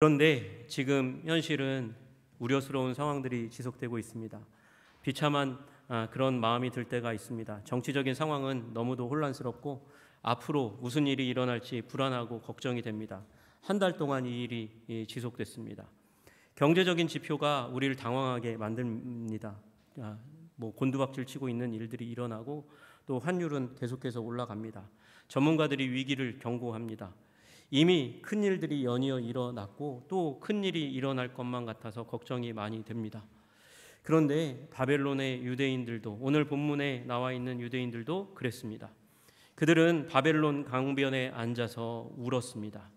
그런데 지금 현실은 우려스러운 상황들이 지속되고 있습니다. 비참한 그런 마음이 들 때가 있습니다. 정치적인 상황은 너무도 혼란스럽고 앞으로 무슨 일이 일어날지 불안하고 걱정이 됩니다. 한 달 동안 이 일이 지속됐습니다. 경제적인 지표가 우리를 당황하게 만듭니다. 곤두박질 치고 있는 일들이 일어나고 또 환율은 계속해서 올라갑니다. 전문가들이 위기를 경고합니다. 이미 큰 일들이 연이어 일어났고 또 큰 일이 일어날 것만 같아서 걱정이 많이 됩니다. 그런데 바벨론의 유대인들도, 오늘 본문에 나와 있는 유대인들도 그랬습니다. 그들은 바벨론 강변에 앉아서 울었습니다.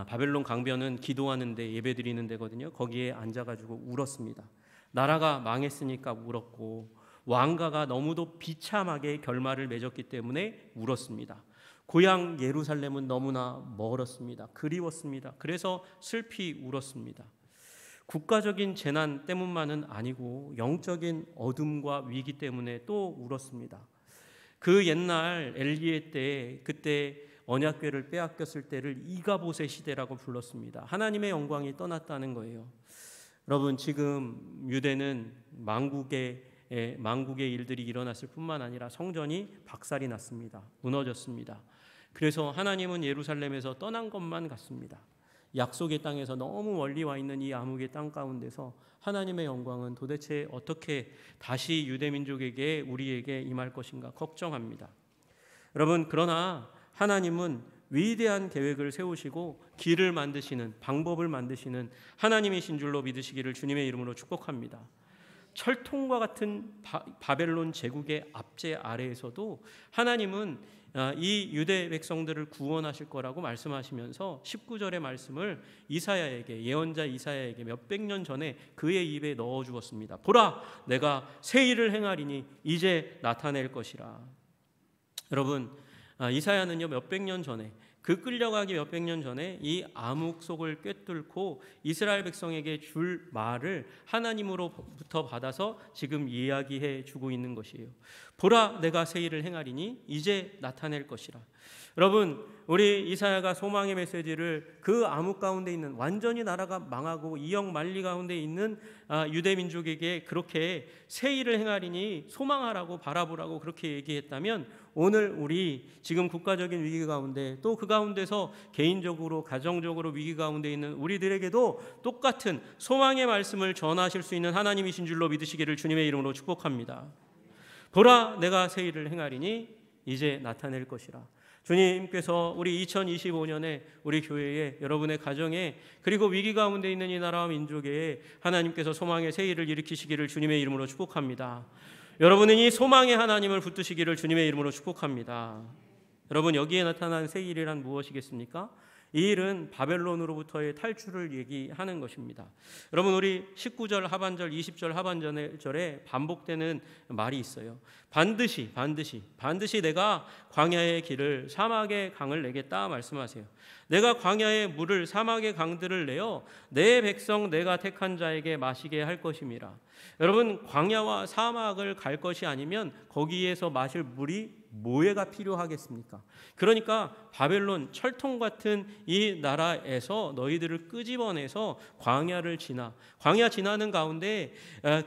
바벨론 강변은 기도하는데, 예배드리는 데거든요. 거기에 앉아가지고 울었습니다. 나라가 망했으니까 울었고 왕가가 너무도 비참하게 결말을 맺었기 때문에 울었습니다. 고향 예루살렘은 너무나 멀었습니다. 그리웠습니다. 그래서 슬피 울었습니다. 국가적인 재난 때문만은 아니고 영적인 어둠과 위기 때문에 또 울었습니다. 그 옛날 엘리의 때, 그때 언약궤를 빼앗겼을 때를 이가봇의 시대라고 불렀습니다. 하나님의 영광이 떠났다는 거예요. 여러분, 지금 유대는 망국의 일들이 일어났을 뿐만 아니라 성전이 박살이 났습니다. 무너졌습니다. 그래서 하나님은 예루살렘에서 떠난 것만 같습니다. 약속의 땅에서 너무 멀리 와 있는 이 암흑의 땅 가운데서 하나님의 영광은 도대체 어떻게 다시 유대민족에게, 우리에게 임할 것인가 걱정합니다. 여러분, 그러나 하나님은 위대한 계획을 세우시고 길을 만드시는, 방법을 만드시는 하나님이신 줄로 믿으시기를 주님의 이름으로 축복합니다. 철통과 같은 바벨론 제국의 압제 아래에서도 하나님은 이 유대 백성들을 구원하실 거라고 말씀하시면서 19절의 말씀을 이사야에게, 예언자 이사야에게 몇백 년 전에 그의 입에 넣어 주었습니다. 보라, 내가 새 일을 행하리니 이제 나타낼 것이라. 여러분, 이사야는요 몇백 년 전에, 그 끌려가기 몇백 년 전에 이 암흑 속을 꿰뚫고 이스라엘 백성에게 줄 말을 하나님으로부터 받아서 지금 이야기해 주고 있는 것이에요. 보라, 내가 새 일을 행하리니 이제 나타낼 것이라. 여러분, 우리 이사야가 소망의 메시지를 그 암흑 가운데 있는, 완전히 나라가 망하고 이역 만리 가운데 있는 유대 민족에게 그렇게 새 일을 행하리니 소망하라고, 바라보라고 그렇게 얘기했다면, 오늘 우리 지금 국가적인 위기 가운데, 또 그 가운데서 개인적으로, 가정적으로 위기 가운데 있는 우리들에게도 똑같은 소망의 말씀을 전하실 수 있는 하나님이신 줄로 믿으시기를 주님의 이름으로 축복합니다. 보라, 내가 새 일을 행하리니 이제 나타낼 것이라. 주님께서 우리 2025년에 우리 교회에, 여러분의 가정에, 그리고 위기 가운데 있는 이 나라와 민족에 하나님께서 소망의 새 일을 일으키시기를 주님의 이름으로 축복합니다. 여러분은 이 소망의 하나님을 붙드시기를 주님의 이름으로 축복합니다. 여러분, 여기에 나타난 새 일이란 무엇이겠습니까? 이 일은 바벨론으로부터의 탈출을 얘기하는 것입니다. 여러분, 우리 19절 하반절, 20절 하반절에 반복되는 말이 있어요. 반드시 내가 광야의 길을, 사막의 강을 내겠다 말씀하세요. 내가 광야의 물을, 사막의 강들을 내어 내 백성 내가 택한 자에게 마시게 할 것임이라. 여러분, 광야와 사막을 갈 것이 아니면 거기에서 마실 물이 뭐가 필요하겠습니까? 그러니까 바벨론, 철통 같은 이 나라에서 너희들을 끄집어내서 광야를 지나, 광야 지나는 가운데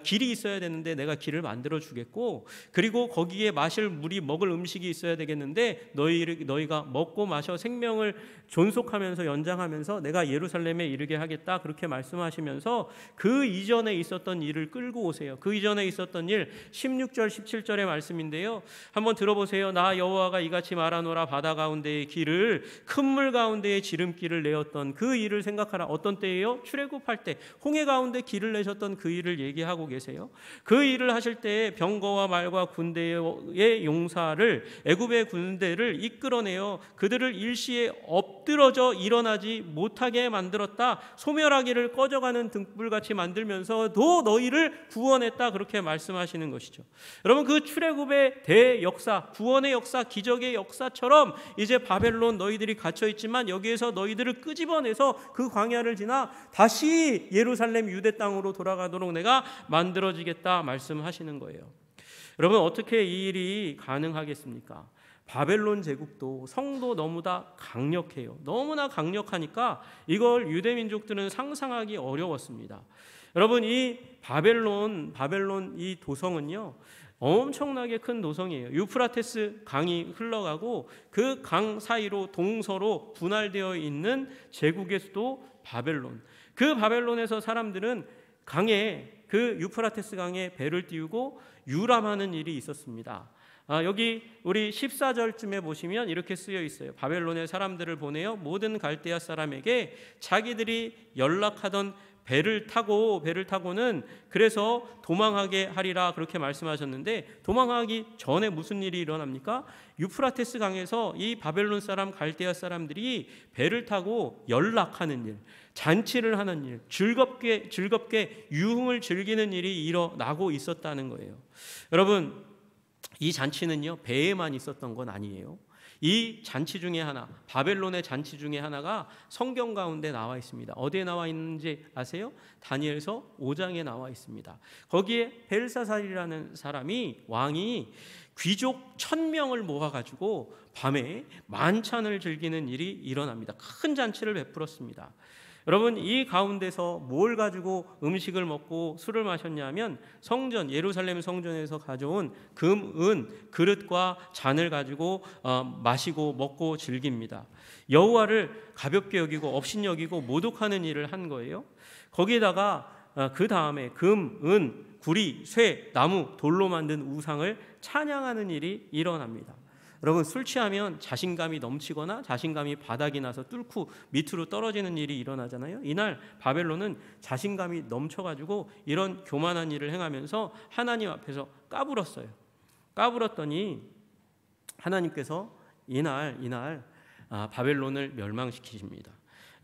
길이 있어야 되는데 내가 길을 만들어 주겠고, 그리고 거기에 마실 물이, 먹을 음식이 있어야 되겠는데 너희가 먹고 마셔 생명을 존속하면서 연장하면서 내가 예루살렘에 이르게 하겠다, 그렇게 말씀하시면서 그 이전에 있었던 일을 끌고 오세요. 그 이전에 있었던 일 16절 17절의 말씀인데요, 한번 들어보세요. 나 여호와가 이같이 말하노라. 바다 가운데의 길을, 큰 물 가운데의 지름길을 내었던 그 일을 생각하라. 어떤 때예요? 출애굽할 때 홍해 가운데 길을 내셨던 그 일을 얘기하고 계세요. 그 일을 하실 때 병거와 말과 군대의 용사를, 애굽의 군대를 이끌어내어 그들을 일시에 엎드러져 일어나지 못하게 만들었다. 소멸하기를 꺼져가는 등불같이 만들면서도 너희를 구원했다, 그렇게 말씀하시는 것이죠. 여러분, 그 출애굽의 대역사, 구원의 역사, 기적의 역사처럼 이제 바벨론 너희들이 갇혀 있지만 여기에서 너희들을 끄집어내서 그 광야를 지나 다시 예루살렘 유대 땅으로 돌아가도록 내가 만들어지겠다 말씀하시는 거예요. 여러분, 어떻게 이 일이 가능하겠습니까? 바벨론 제국도 성도 너무나 강력해요. 너무나 강력하니까 이걸 유대 민족들은 상상하기 어려웠습니다. 여러분, 이 바벨론 이 도성은요, 엄청나게 큰 도성이에요. 유프라테스 강이 흘러가고 그 강 사이로 동서로 분할되어 있는 제국의 수도 바벨론. 그 바벨론에서 사람들은 그 유프라테스 강에 배를 띄우고 유람하는 일이 있었습니다. 여기 우리 14절쯤에 보시면 이렇게 쓰여 있어요. 바벨론의 사람들을 보내어 모든 갈대아 사람에게 자기들이 연락하던 배를 타고는 그래서 도망하게 하리라 그렇게 말씀하셨는데, 도망하기 전에 무슨 일이 일어납니까? 유프라테스 강에서 이 바벨론 사람 갈대아 사람들이 배를 타고 연락하는 일, 잔치를 하는 일, 즐겁게 유흥을 즐기는 일이 일어나고 있었다는 거예요. 여러분, 이 잔치는요, 배에만 있었던 건 아니에요. 이 잔치 중에 하나, 바벨론의 잔치 중에 하나가 성경 가운데 나와 있습니다. 어디에 나와 있는지 아세요? 다니엘서 5장에 나와 있습니다. 거기에 벨사살이라는 왕이 귀족 1000명을 모아가지고 밤에 만찬을 즐기는 일이 일어납니다. 큰 잔치를 베풀었습니다. 여러분, 이 가운데서 뭘 가지고 음식을 먹고 술을 마셨냐면 예루살렘 성전에서 가져온 금, 은, 그릇과 잔을 가지고 마시고 먹고 즐깁니다. 여호와를 가볍게 여기고 업신여기고 모독하는 일을 한 거예요. 거기에다가 그 다음에 금, 은, 구리, 쇠, 나무, 돌로 만든 우상을 찬양하는 일이 일어납니다. 여러분, 술 취하면 자신감이 넘치거나 자신감이 바닥이 나서 뚫고 밑으로 떨어지는 일이 일어나잖아요. 이날 바벨론은 자신감이 넘쳐가지고 이런 교만한 일을 행하면서 하나님 앞에서 까불었어요. 까불었더니 하나님께서 이날 바벨론을 멸망시키십니다.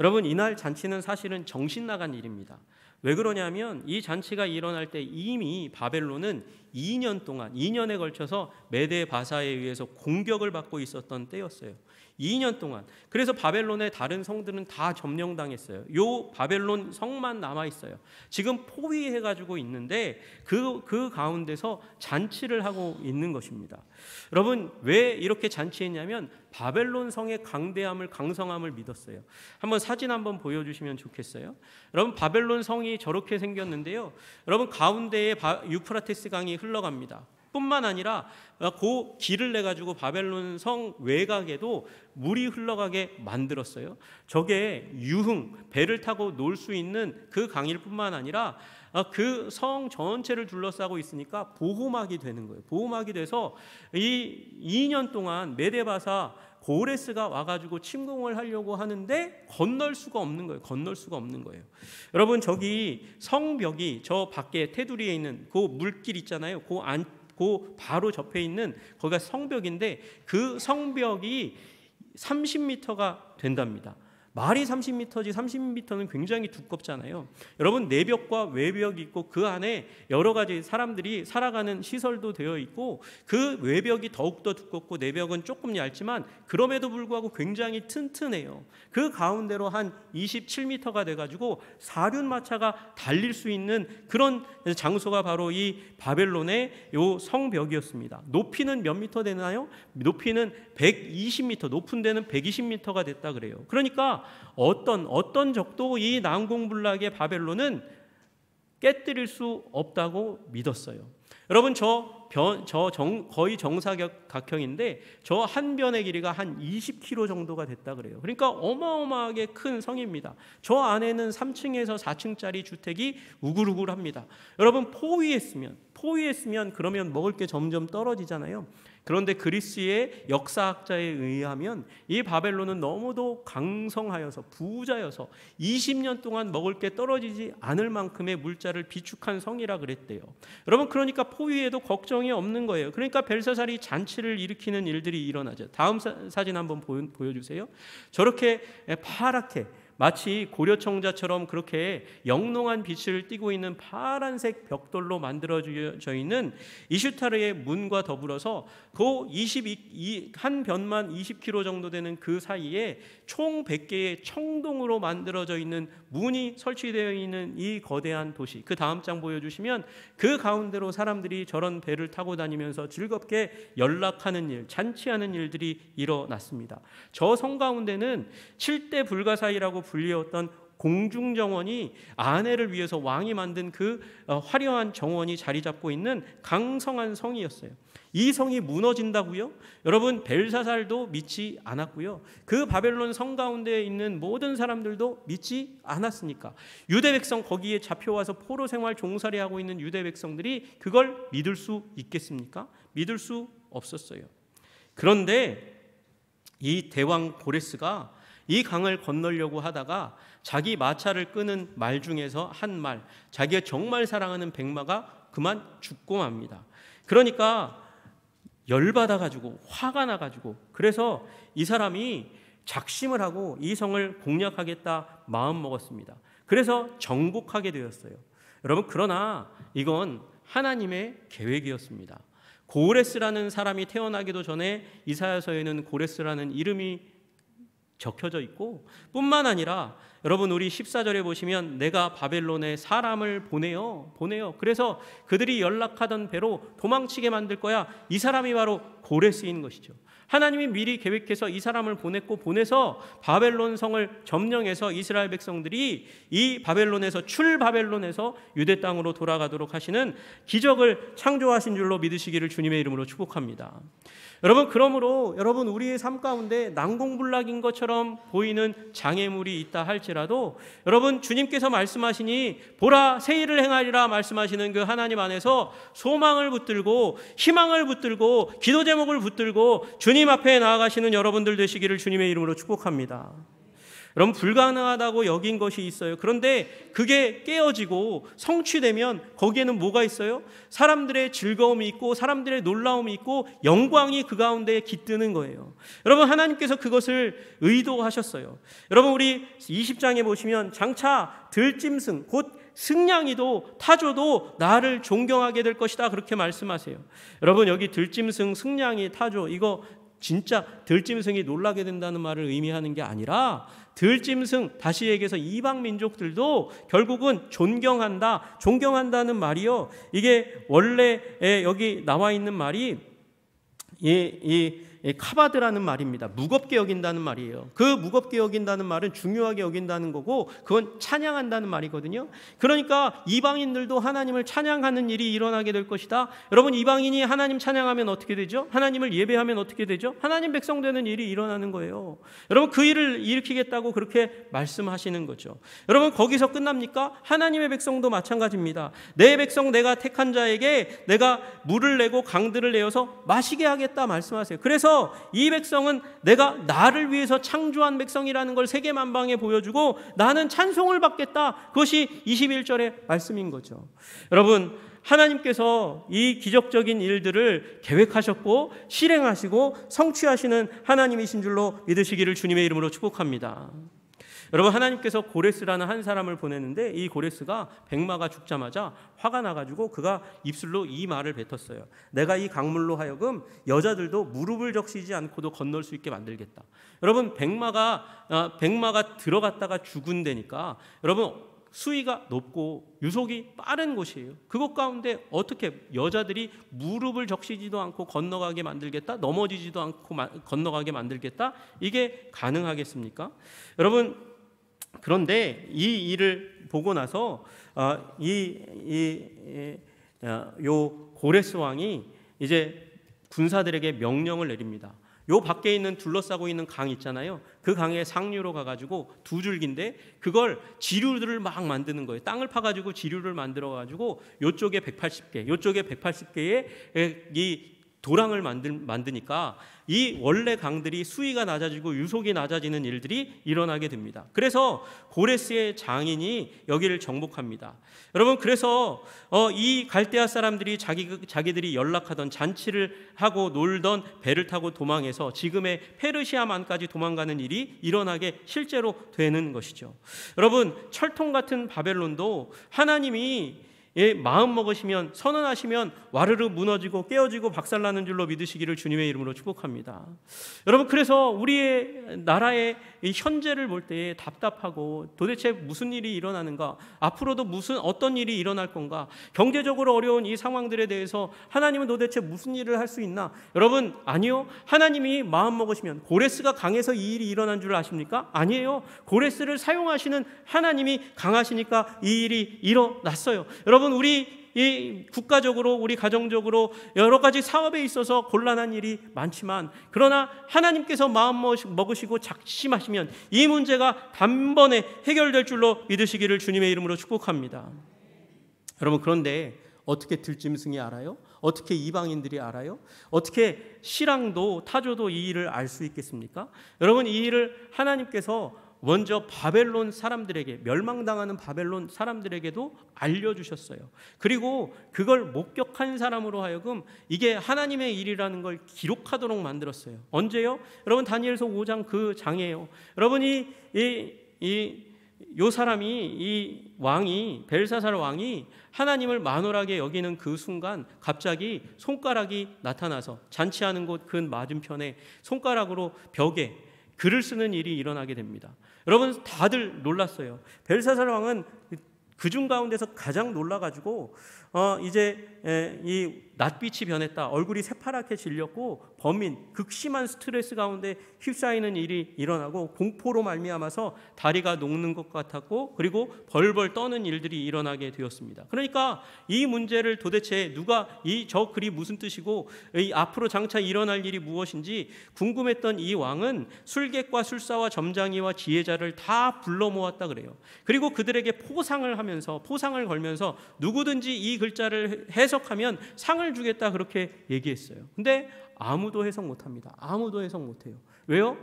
여러분, 이날 잔치는 사실은 정신 나간 일입니다. 왜 그러냐면 이 잔치가 일어날 때 이미 바벨론은 2년에 걸쳐서 메데 바사에 의해서 공격을 받고 있었던 때였어요. 2년 동안. 그래서 바벨론의 다른 성들은 다 점령당했어요. 요 바벨론 성만 남아있어요. 지금 포위해가지고 있는데 그 가운데서 잔치를 하고 있는 것입니다. 여러분, 왜 이렇게 잔치했냐면 바벨론 성의 강성함을 믿었어요. 사진 한번 보여주시면 좋겠어요. 여러분, 바벨론 성이 저렇게 생겼는데요. 여러분, 가운데에 유프라테스 강이 흘러갑니다. 뿐만 아니라 그 길을 내가지고 바벨론 성 외곽에도 물이 흘러가게 만들었어요. 저게 배를 타고 놀 수 있는 그 강일 뿐만 아니라 그 성 전체를 둘러싸고 있으니까 보호막이 되는 거예요. 보호막이 돼서 이 2년 동안 메데바사 고레스가 와가지고 침공을 하려고 하는데 건널 수가 없는 거예요. 여러분, 저기 성벽이 저 밖에 테두리에 있는 그 물길 있잖아요. 그 바로 접해 있는 거기가 성벽인데 그 성벽이 30m가 된답니다. 말이 30m지 30m는 굉장히 두껍잖아요. 여러분, 내벽과 외벽이 있고 그 안에 여러 가지 사람들이 살아가는 시설도 되어 있고 그 외벽이 더욱더 두껍고 내벽은 조금 얇지만 그럼에도 불구하고 굉장히 튼튼해요. 그 가운데로 한 27m가 돼가지고 사륜마차가 달릴 수 있는 그런 장소가 바로 이 바벨론의 요 성벽이었습니다. 높이는 몇 미터 되나요? 높이는 120m, 높은 데는 120m가 됐다 그래요. 그러니까 어떤 적도 이 난공불락의 바벨론은 깨뜨릴 수 없다고 믿었어요. 여러분, 거의 정사각형인데 저 한 변의 길이가 한 20km 정도가 됐다 그래요. 그러니까 어마어마하게 큰 성입니다. 저 안에는 3층에서 4층짜리 주택이 우글우글합니다. 여러분, 포위했으면 그러면 먹을 게 점점 떨어지잖아요. 그런데 그리스의 역사학자에 의하면 이 바벨론은 너무도 강성하여서 부자여서 20년 동안 먹을 게 떨어지지 않을 만큼의 물자를 비축한 성이라 그랬대요. 여러분, 그러니까 포위에도 걱정이 없는 거예요. 그러니까 벨사살이 잔치를 일으키는 일들이 일어나죠. 다음 사진 한번 보여주세요. 저렇게 파랗게 마치 고려청자처럼 그렇게 영롱한 빛을 띠고 있는 파란색 벽돌로 만들어져 있는 이슈타르의 문과 더불어서 그 한 변만 20km 정도 되는 그 사이에 총 100개의 청동으로 만들어져 있는 문이 설치되어 있는 이 거대한 도시, 그 다음 장 보여주시면 그 가운데로 사람들이 저런 배를 타고 다니면서 즐겁게 연락하는 일, 잔치하는 일들이 일어났습니다. 저 성 가운데는 7대 불가사의라고 불리웠던 공중정원이 아내를 위해서 왕이 만든 그 화려한 정원이 자리 잡고 있는 강성한 성이었어요. 이 성이 무너진다고요? 여러분, 벨사살도 믿지 않았고요. 그 바벨론 성 가운데 있는 모든 사람들도 믿지 않았으니까 유대 백성, 거기에 잡혀와서 포로 생활 종살이 하고 있는 유대 백성들이 그걸 믿을 수 있겠습니까? 믿을 수 없었어요. 그런데 이 대왕 고레스가 이 강을 건너려고 하다가 자기 마차를 끄는 말 중에서 한 말, 자기가 정말 사랑하는 백마가 그만 죽고 맙니다. 그러니까 열받아가지고 화가 나가지고, 그래서 이 사람이 작심을 하고 이 성을 공략하겠다 마음 먹었습니다. 그래서 정복하게 되었어요. 여러분, 그러나 이건 하나님의 계획이었습니다. 고레스라는 사람이 태어나기도 전에 이사야서에는 고레스라는 이름이 적혀져 있고, 뿐만 아니라 여러분, 우리 14절에 보시면 내가 바벨론에 사람을 보내요. 그래서 그들이 연락하던 배로 도망치게 만들 거야. 이 사람이 바로 고레스인 것이죠. 하나님이 미리 계획해서 이 사람을 보내서 바벨론 성을 점령해서 이스라엘 백성들이 이 바벨론에서 출바벨론에서 유대 땅으로 돌아가도록 하시는 기적을 창조하신 줄로 믿으시기를 주님의 이름으로 축복합니다. 여러분, 그러므로 여러분, 우리의 삶 가운데 난공불락인 것처럼 보이는 장애물이 있다 할지라도 여러분, 주님께서 말씀하시니 보라 새 일을 행하리라 말씀하시는 그 하나님 안에서 소망을 붙들고 희망을 붙들고 기도 제목을 붙들고 주님 앞에 나아가시는 여러분들 되시기를 주님의 이름으로 축복합니다. 여러분, 불가능하다고 여긴 것이 있어요. 그런데 그게 깨어지고 성취되면 거기에는 뭐가 있어요? 사람들의 즐거움이 있고 사람들의 놀라움이 있고 영광이 그 가운데 깃드는 거예요. 여러분, 하나님께서 그것을 의도하셨어요. 여러분, 우리 20장에 보시면 장차 들짐승 곧 승냥이도 타조도 나를 존경하게 될 것이다, 그렇게 말씀하세요. 여러분, 여기 들짐승, 승냥이, 타조, 이거 진짜 들짐승이 놀라게 된다는 말을 의미하는 게 아니라 들짐승, 다시 얘기해서 이방 민족들도 결국은 존경한다는 말이요. 이게 원래 여기 나와 있는 말이 이 카바드라는 말입니다. 무겁게 여긴다는 말이에요. 그 무겁게 여긴다는 말은 중요하게 여긴다는 거고, 그건 찬양한다는 말이거든요. 그러니까 이방인들도 하나님을 찬양하는 일이 일어나게 될 것이다. 여러분, 이방인이 하나님 찬양하면 어떻게 되죠? 하나님을 예배하면 어떻게 되죠? 하나님 백성 되는 일이 일어나는 거예요. 여러분, 그 일을 일으키겠다고 그렇게 말씀하시는 거죠. 여러분, 거기서 끝납니까? 하나님의 백성도 마찬가지입니다. 내 백성 내가 택한 자에게 내가 물을 내고 강들을 내어서 마시게 하겠다 말씀하세요. 그래서 이 백성은 내가 나를 위해서 창조한 백성이라는 걸 세계 만방에 보여주고 나는 찬송을 받겠다. 그것이 21절의 말씀인 거죠. 여러분, 하나님께서 이 기적적인 일들을 계획하셨고 실행하시고 성취하시는 하나님이신 줄로 믿으시기를 주님의 이름으로 축복합니다. 여러분, 하나님께서 고레스라는 한 사람을 보냈는데 이 고레스가 백마가 죽자마자 화가 나가지고 그가 입술로 이 말을 뱉었어요. 내가 이 강물로 하여금 여자들도 무릎을 적시지 않고도 건널 수 있게 만들겠다. 여러분, 백마가 들어갔다가 죽은 데니까 여러분, 수위가 높고 유속이 빠른 곳이에요. 그것 가운데 어떻게 여자들이 무릎을 적시지도 않고 건너가게 만들겠다, 넘어지지도 않고 건너가게 만들겠다, 이게 가능하겠습니까? 여러분, 그런데 이 일을 보고 나서 요 고레스 왕이 이제 군사들에게 명령을 내립니다. 요 밖에 있는 둘러싸고 있는 강 있잖아요. 그 강에 상류로 가가지고 두 줄기인데 그걸 지류들을 막 만드는 거예요. 땅을 파가지고 지류를 만들어가지고 요쪽에 180개, 요쪽에 180개의 이 도랑을 만드니까 이 원래 강들이 수위가 낮아지고 유속이 낮아지는 일들이 일어나게 됩니다. 그래서 고레스의 장인이 여기를 정복합니다. 여러분, 그래서 이 갈대아 사람들이 자기들이 연락하던 잔치를 하고 놀던 배를 타고 도망해서 지금의 페르시아만까지 도망가는 일이 일어나게 실제로 되는 것이죠. 여러분, 철통 같은 바벨론도 하나님이 마음 먹으시면, 선언하시면 와르르 무너지고 깨어지고 박살나는 줄로 믿으시기를 주님의 이름으로 축복합니다. 여러분, 그래서 우리의 나라의 이 현재를 볼 때에 답답하고 도대체 무슨 일이 일어나는가, 앞으로도 어떤 일이 일어날 건가, 경제적으로 어려운 이 상황들에 대해서 하나님은 도대체 무슨 일을 할 수 있나? 여러분, 아니요. 하나님이 마음 먹으시면, 고레스가 강해서 이 일이 일어난 줄 아십니까? 아니에요. 고레스를 사용하시는 하나님이 강하시니까 이 일이 일어났어요. 여러분, 우리 이 국가적으로, 우리 가정적으로 여러 가지 사업에 있어서 곤란한 일이 많지만, 그러나 하나님께서 마음 먹으시고 작심하시면 이 문제가 단번에 해결될 줄로 믿으시기를 주님의 이름으로 축복합니다. 여러분, 그런데 어떻게 들짐승이 알아요? 어떻게 이방인들이 알아요? 어떻게 신랑도 타조도 이 일을 알 수 있겠습니까? 여러분, 이 일을 하나님께서 먼저 바벨론 사람들에게, 멸망당하는 바벨론 사람들에게도 알려주셨어요. 그리고 그걸 목격한 사람으로 하여금 이게 하나님의 일이라는 걸 기록하도록 만들었어요. 언제요? 여러분, 다니엘서 5장 그 장이에요. 여러분이 요 사람이, 이 왕이, 벨사살 왕이 하나님을 만홀하게 여기는 그 순간 갑자기 손가락이 나타나서 잔치하는 곳 그 맞은편에 손가락으로 벽에 글을 쓰는 일이 일어나게 됩니다. 여러분, 다들 놀랐어요. 벨사살 왕은 그중 가운데서 가장 놀라가지고 이제 이 낯빛이 변했다, 얼굴이 새파랗게 질렸고 범민, 극심한 스트레스 가운데 휩싸이는 일이 일어나고 공포로 말미암아서 다리가 녹는 것 같았고, 그리고 벌벌 떠는 일들이 일어나게 되었습니다. 그러니까 이 문제를 도대체 누가, 저 글이 무슨 뜻이고 이 앞으로 장차 일어날 일이 무엇인지 궁금했던 이 왕은 술객과 술사와 점장이와 지혜자를 다 불러 모았다 그래요. 그리고 그들에게 포상을 걸면서 누구든지 이 글자를 해석하면 상을 주겠다, 그렇게 얘기했어요. 근데 아무도 해석 못합니다. 아무도 해석 못해요. 왜요?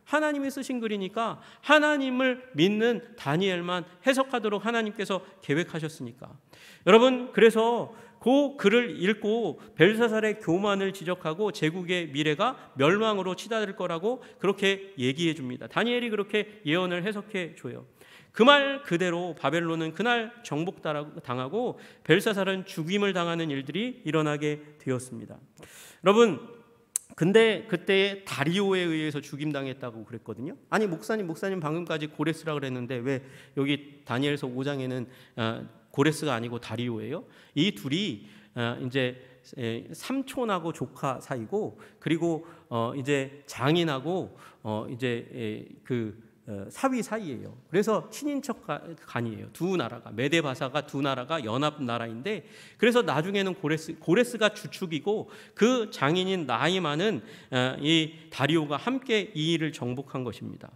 하나님이 쓰신 글이니까 하나님을 믿는 다니엘만 해석하도록 하나님께서 계획하셨으니까. 여러분, 그래서 그 글을 읽고 벨사살의 교만을 지적하고 제국의 미래가 멸망으로 치닫을 거라고 그렇게 얘기해 줍니다. 다니엘이 그렇게 예언을 해석해 줘요. 그 말 그대로 바벨론은 그날 정복당하고 벨사살은 죽임을 당하는 일들이 일어나게 되었습니다. 여러분, 근데 그때 다리오에 의해서 죽임당했다고 그랬거든요. 아니, 목사님 방금까지 고레스라 그랬는데 왜 여기 다니엘서 5장에는 고레스가 아니고 다리오예요? 이 둘이 이제 삼촌하고 조카 사이고, 그리고 이제 장인하고 이제 사위 사이예요. 그래서 친인척 간이에요. 두 나라가, 메데바사가 두 나라가 연합 나라인데, 그래서 나중에는 고레스가 주축이고 그 장인인 나이만은 이 다리오가 함께 이 일을 정복한 것입니다.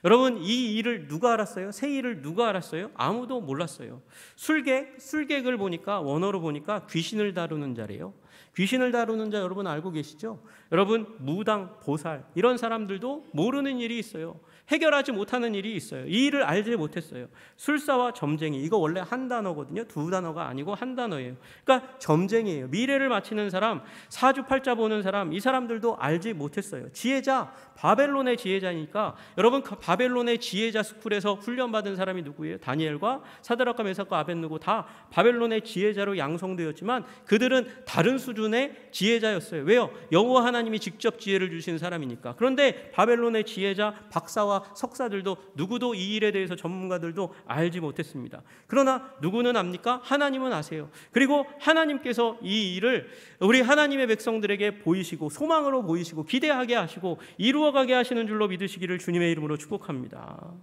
여러분, 이 일을 누가 알았어요? 새 일을 누가 알았어요? 아무도 몰랐어요. 술객을 보니까, 원어로 보니까 귀신을 다루는 자래요. 귀신을 다루는 자 여러분 알고 계시죠? 여러분, 무당, 보살 이런 사람들도 모르는 일이 있어요. 해결하지 못하는 일이 있어요. 이 일을 알지 못했어요. 술사와 점쟁이, 이거 원래 한 단어거든요. 두 단어가 아니고 한 단어예요. 그러니까 점쟁이에요. 미래를 맞히는 사람, 사주팔자 보는 사람, 이 사람들도 알지 못했어요. 지혜자, 바벨론의 지혜자니까. 여러분, 바벨론의 지혜자 스쿨에서 훈련받은 사람이 누구예요? 다니엘과 사드락과 메삭과 아벳느고 다 바벨론의 지혜자로 양성되었지만 그들은 다른 수준의 지혜자였어요. 왜요? 여호와 하나님이 직접 지혜를 주신 사람이니까. 그런데 바벨론의 지혜자, 박사와 석사들도 누구도 이 일에 대해서 전문가들도 알지 못했습니다. 그러나 누구는 압니까? 하나님은 아세요. 그리고 하나님께서 이 일을 우리 하나님의 백성들에게 보이시고 소망으로 보이시고 기대하게 하시고 이루어가게 하시는 줄로 믿으시기를 주님의 이름으로 축복합니다.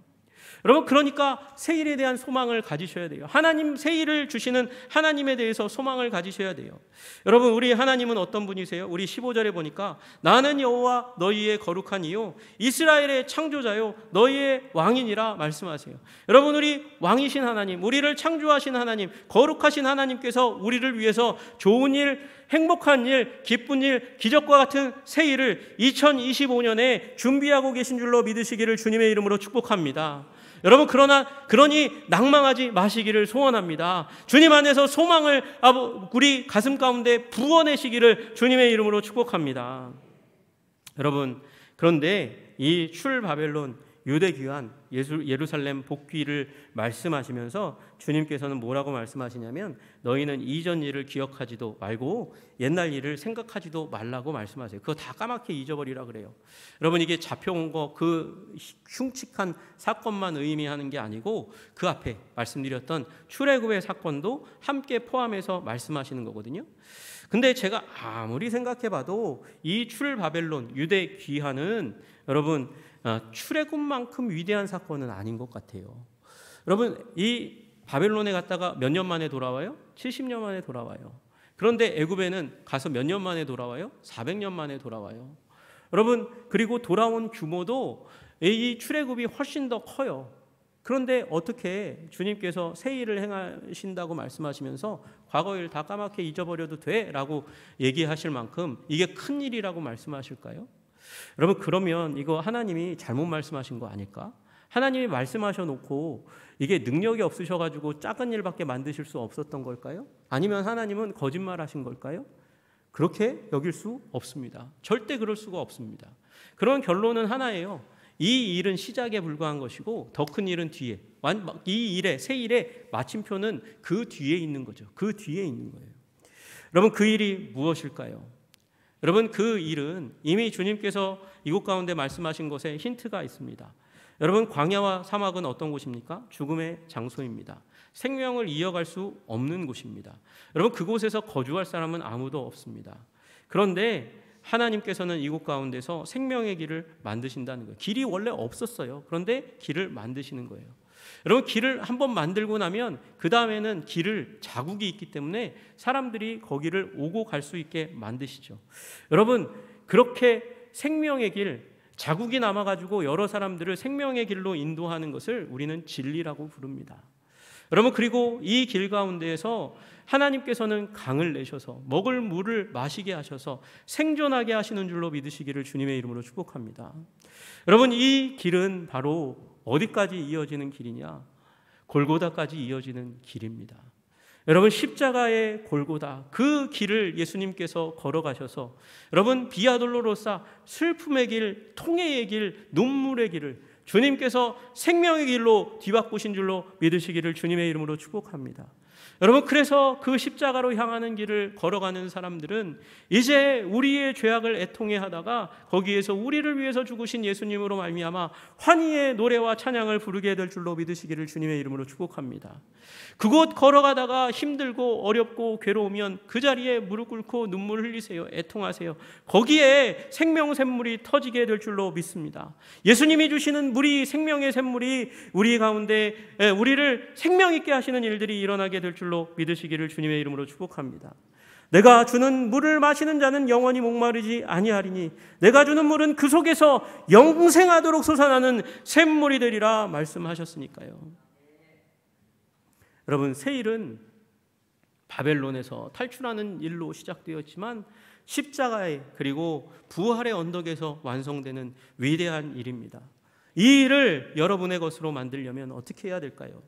여러분, 그러니까 세일에 대한 소망을 가지셔야 돼요. 하나님, 세일을 주시는 하나님에 대해서 소망을 가지셔야 돼요. 여러분, 우리 하나님은 어떤 분이세요? 우리 15절에 보니까 나는 여호와 너희의 거룩한 이요 이스라엘의 창조자요 너희의 왕이니라 말씀하세요. 여러분, 우리 왕이신 하나님, 우리를 창조하신 하나님, 거룩하신 하나님께서 우리를 위해서 좋은 일, 행복한 일, 기쁜 일, 기적과 같은 새 일을 2025년에 준비하고 계신 줄로 믿으시기를 주님의 이름으로 축복합니다. 여러분, 그러니 낭망하지 마시기를 소원합니다. 주님 안에서 소망을 우리 가슴 가운데 부어내시기를 주님의 이름으로 축복합니다. 여러분, 그런데 이 출바벨론 유대 귀환 예루살렘 복귀를 말씀하시면서 주님께서는 뭐라고 말씀하시냐면 너희는 이전 일을 기억하지도 말고 옛날 일을 생각하지도 말라고 말씀하세요. 그거 다 까맣게 잊어버리라 그래요. 여러분, 이게 잡혀온 거 그 흉측한 사건만 의미하는 게 아니고 그 앞에 말씀드렸던 출애굽의 사건도 함께 포함해서 말씀하시는 거거든요. 근데 제가 아무리 생각해봐도 이 출바벨론 유대 귀환은 여러분 출애굽만큼 위대한 사건은 아닌 것 같아요. 여러분, 이 바벨론에 갔다가 몇 년 만에 돌아와요? 70년 만에 돌아와요. 그런데 애굽에는 가서 몇 년 만에 돌아와요? 400년 만에 돌아와요. 여러분, 그리고 돌아온 규모도 이 출애굽이 훨씬 더 커요. 그런데 어떻게 주님께서 새 일을 행하신다고 말씀하시면서 과거 일 다 까맣게 잊어버려도 돼? 라고 얘기하실 만큼 이게 큰 일이라고 말씀하실까요? 여러분, 그러면 이거 하나님이 잘못 말씀하신 거 아닐까? 하나님이 말씀하셔 놓고 이게 능력이 없으셔가지고 작은 일밖에 만드실 수 없었던 걸까요? 아니면 하나님은 거짓말하신 걸까요? 그렇게 여길 수 없습니다. 절대 그럴 수가 없습니다. 그런 결론은 하나예요. 이 일은 시작에 불과한 것이고 더 큰 일은 뒤에. 이 일의 새 일의 마침표는 그 뒤에 있는 거죠. 그 뒤에 있는 거예요. 여러분, 그 일이 무엇일까요? 여러분, 그 일은 이미 주님께서 이곳 가운데 말씀하신 것에 힌트가 있습니다. 여러분, 광야와 사막은 어떤 곳입니까? 죽음의 장소입니다. 생명을 이어갈 수 없는 곳입니다. 여러분, 그곳에서 거주할 사람은 아무도 없습니다. 그런데 하나님께서는 이곳 가운데서 생명의 길을 만드신다는 거예요. 길이 원래 없었어요. 그런데 길을 만드시는 거예요. 여러분, 길을 한번 만들고 나면 그 다음에는 길을 자국이 있기 때문에 사람들이 거기를 오고 갈 수 있게 만드시죠. 여러분, 그렇게 생명의 길, 자국이 남아가지고 여러 사람들을 생명의 길로 인도하는 것을 우리는 진리라고 부릅니다. 여러분, 그리고 이 길 가운데에서 하나님께서는 강을 내셔서 먹을 물을 마시게 하셔서 생존하게 하시는 줄로 믿으시기를 주님의 이름으로 축복합니다. 여러분, 이 길은 바로 어디까지 이어지는 길이냐? 골고다까지 이어지는 길입니다. 여러분, 십자가의 골고다, 그 길을 예수님께서 걸어가셔서 여러분, 비아돌로로사, 슬픔의 길, 통해의 길, 눈물의 길을 주님께서 생명의 길로 뒤바꾸신 줄로 믿으시기를 주님의 이름으로 축복합니다. 여러분, 그래서 그 십자가로 향하는 길을 걸어가는 사람들은 이제 우리의 죄악을 애통해 하다가 거기에서 우리를 위해서 죽으신 예수님으로 말미암아 환희의 노래와 찬양을 부르게 될 줄로 믿으시기를 주님의 이름으로 축복합니다. 그곳 걸어가다가 힘들고 어렵고 괴로우면 그 자리에 무릎 꿇고 눈물 흘리세요. 애통하세요. 거기에 생명 샘물이 터지게 될 줄로 믿습니다. 예수님이 주시는 물이, 생명의 샘물이 우리 가운데 우리를 생명 있게 하시는 일들이 일어나게 될 줄로 믿으시기를 주님의 이름으로 축복합니다. 내가 주는 물을 마시는 자는 영원히 목마르지 아니하리니 내가 주는 물은 그 속에서 영생하도록 솟아나는 샘물이 되리라 말씀하셨으니까요. 여러분, 새 일은 바벨론에서 탈출하는 일로 시작되었지만 십자가에 그리고 부활의 언덕에서 완성되는 위대한 일입니다. 이 일을 여러분의 것으로 만들려면 어떻게 해야 될까요?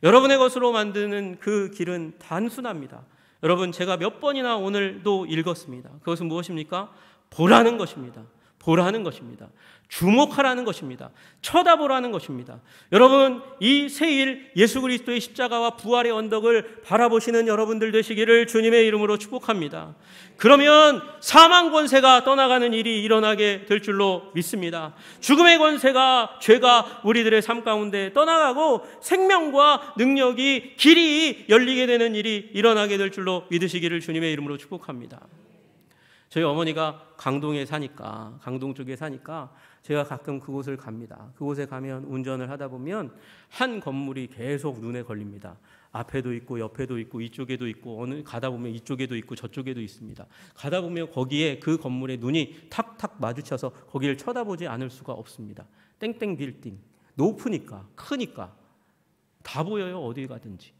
여러분의 것으로 만드는 그 길은 단순합니다. 여러분, 제가 몇 번이나 오늘도 읽었습니다. 그것은 무엇입니까? 보라는 것입니다. 보라는 것입니다. 주목하라는 것입니다. 쳐다보라는 것입니다. 여러분, 이 새일 예수 그리스도의 십자가와 부활의 언덕을 바라보시는 여러분들 되시기를 주님의 이름으로 축복합니다. 그러면 사망 권세가 떠나가는 일이 일어나게 될 줄로 믿습니다. 죽음의 권세가, 죄가 우리들의 삶 가운데 떠나가고 생명과 능력이, 길이 열리게 되는 일이 일어나게 될 줄로 믿으시기를 주님의 이름으로 축복합니다. 저희 어머니가 강동 쪽에 사니까 제가 가끔 그곳을 갑니다. 그곳에 가면 운전을 하다 보면 한 건물이 계속 눈에 걸립니다. 앞에도 있고 옆에도 있고 이쪽에도 있고 어느 가다 보면 이쪽에도 있고 저쪽에도 있습니다. 가다 보면 거기에 그 건물에 눈이 탁탁 마주쳐서 거기를 쳐다보지 않을 수가 없습니다. 땡땡 빌딩, 높으니까 크니까 다 보여요. 어디 가든지.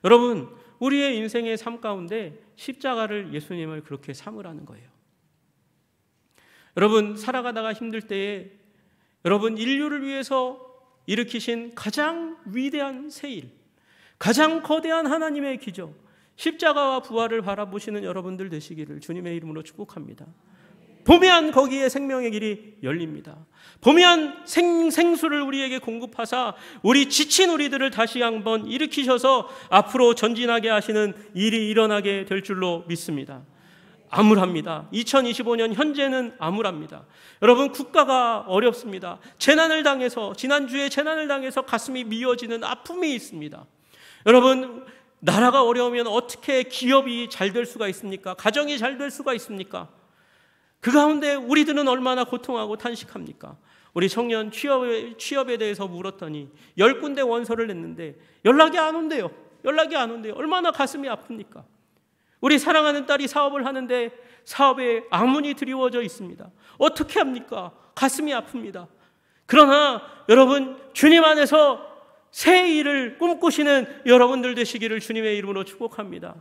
여러분, 우리의 인생의 삶 가운데 십자가를, 예수님을 그렇게 삼으라는 거예요. 여러분, 살아가다가 힘들 때에 여러분, 인류를 위해서 일으키신 가장 위대한 세일, 가장 거대한 하나님의 기적, 십자가와 부활을 바라보시는 여러분들 되시기를 주님의 이름으로 축복합니다. 보면 거기에 생명의 길이 열립니다. 보면 생수를 우리에게 공급하사 우리 지친 우리들을 다시 한번 일으키셔서 앞으로 전진하게 하시는 일이 일어나게 될 줄로 믿습니다. 암울합니다. 2025년 현재는 암울합니다. 여러분, 국가가 어렵습니다. 재난을 당해서, 지난주에 재난을 당해서 가슴이 미어지는 아픔이 있습니다. 여러분, 나라가 어려우면 어떻게 기업이 잘 될 수가 있습니까? 가정이 잘 될 수가 있습니까? 그 가운데 우리들은 얼마나 고통하고 탄식합니까? 우리 청년 취업에 대해서 물었더니 10군데 원서를 냈는데 연락이 안 온대요. 얼마나 가슴이 아픕니까? 우리 사랑하는 딸이 사업을 하는데 사업에 아문이 드리워져 있습니다. 어떻게 합니까? 가슴이 아픕니다. 그러나 여러분, 주님 안에서 새 일을 꿈꾸시는 여러분들 되시기를 주님의 이름으로 축복합니다.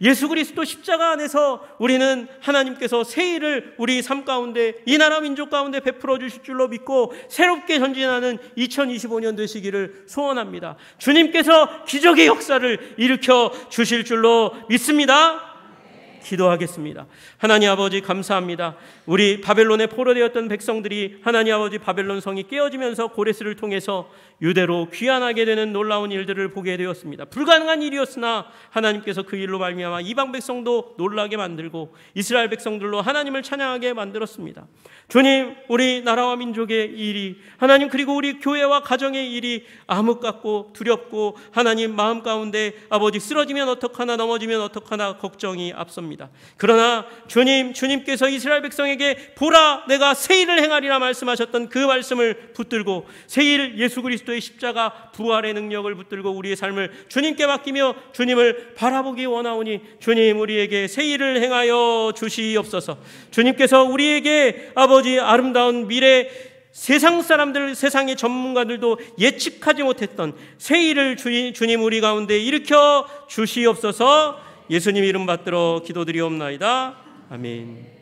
예수 그리스도 십자가 안에서 우리는 하나님께서 새 일을 우리 삶 가운데, 이 나라 민족 가운데 베풀어 주실 줄로 믿고 새롭게 전진하는 2025년 되시기를 소원합니다. 주님께서 기적의 역사를 일으켜 주실 줄로 믿습니다. 기도하겠습니다. 하나님 아버지, 감사합니다. 우리 바벨론에 포로되었던 백성들이 하나님 아버지 바벨론 성이 깨어지면서 고레스를 통해서 유대로 귀환하게 되는 놀라운 일들을 보게 되었습니다. 불가능한 일이었으나 하나님께서 그 일로 말미암아 이방 백성도 놀라게 만들고 이스라엘 백성들로 하나님을 찬양하게 만들었습니다. 주님, 우리 나라와 민족의 일이, 하나님, 그리고 우리 교회와 가정의 일이 암흑 같고 두렵고 하나님 마음 가운데 아버지 쓰러지면 어떡하나, 넘어지면 어떡하나 걱정이 앞섭니다. 그러나 주님께서 이스라엘 백성에게 보라, 내가 새 일을 행하리라 말씀하셨던 그 말씀을 붙들고 새 일, 예수 그리스도의 십자가 부활의 능력을 붙들고 우리의 삶을 주님께 맡기며 주님을 바라보기 원하오니 주님, 우리에게 새 일을 행하여 주시옵소서. 주님께서 우리에게 아버지 아름다운 미래, 세상 사람들, 세상의 전문가들도 예측하지 못했던 새 일을 주님 우리 가운데 일으켜 주시옵소서. 예수님 이름 받들어 기도드리옵나이다. 아멘.